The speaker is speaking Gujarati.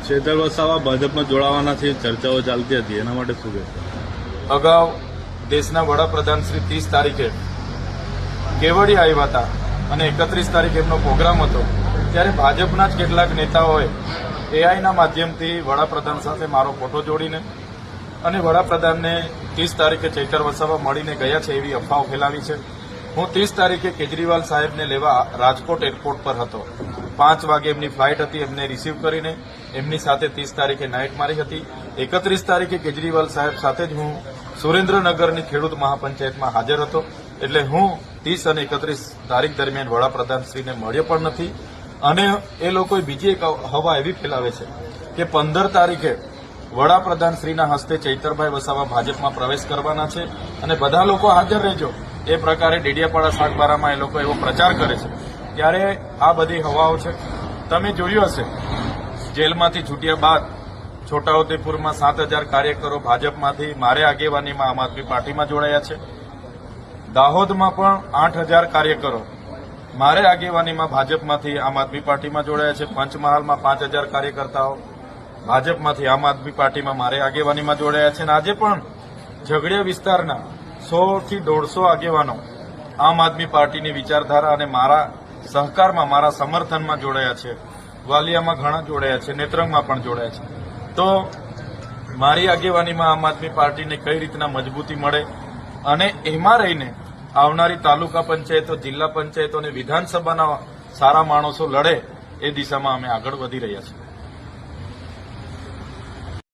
ચેતર વસાવા ભાજપમાં જોડાવાના છે ચર્ચાઓ ચાલતી હતી, એના માટે શું કહેશો? અગાઉ દેશના વડાપ્રધાન શ્રી 30 તારીખે કેવડિયા આવ્યા હતા અને 31 તારીખે એમનો પ્રોગ્રામ હતો, ત્યારે ભાજપના જ કેટલાક નેતાઓએ એઆઈના માધ્યમથી વડાપ્રધાન સાથે મારો ફોટો જોડીને અને વડાપ્રધાનને 30 તારીખે ચેતર વસાવા મળીને ગયા છે એવી અફવાઓ ફેલાવી છે. હું 30 તારીખે કેજરીવાલ સાહેબને લેવા રાજકોટ એરપોર્ટ પર હતો. 5 વાગે એમની ફ્લાઇટ હતી. એમને રિસીવ કરીને એમની સાથે 30 તારીખે નાઇટ મારી હતી. 31 તારીખે કેજરીવાલ સાહેબ સાથે જ હું સુરેન્દ્રનગરની ખેડૂત મહાપંચાયતમાં હાજર હતો. એટલે હું 30 અને 31 તારીખ દરમિયાન વડાપ્રધાનશ્રીને મળ્યો પણ નથી. અને એ લોકોએ બીજી એક હવા એવી ફેલાવે છે કે 15 તારીખે વડાપ્રધાનશ્રીના હસ્તે ચૈતરભાઈ વસાવા ભાજપમાં પ્રવેશ કરવાના છે અને બધા લોકો હાજર રહેજો, એ પ્રકારે ડેડિયાપાડા સાગબારામાં એ લોકો એવો પ્રચાર કરે છે. ત્યારે આ બધી હવાઓ છે. તમે જોયું હશે, જેલમાંથી છૂટ્યા બાદ છોટાઉદેપુરમાં 7,000 કાર્યકરો ભાજપમાંથી મારે આગેવાનીમાં આમ આદમી પાર્ટીમાં જોડાયા છે. દાહોદમાં પણ 8,000 કાર્યકરો મારે આગેવાનીમાં ભાજપમાંથી આમ આદમી પાર્ટીમાં જોડાયા છે. પંચમહાલમાં 5,000 કાર્યકર્તાઓ ભાજપમાંથી આમ આદમી પાર્ટીમાં મારે આગેવાનીમાં જોડાયા છે. અને આજે પણ ઝઘડિયા વિસ્તારના 100 થી 150 આગેવાનો આમ આદમી પાર્ટીની વિચારધારા અને મારા સહકારમાં, મારા સમર્થનમાં જોડાયા છે. વાલિયામાં ઘણા જોડાયા છે, નેત્રંગમાં પણ જોડાયા છે. તો મારી આગેવાનીમાં આમ આદમી પાર્ટીને કઈ રીતના મજબૂતી મળે અને એમાં રહીને આવનારી તાલુકા પંચાયતો, જિલ્લા પંચાયતો અને વિધાનસભાના સારા માણસો લડે, એ દિશામાં અમે આગળ વધી રહ્યા છીએ.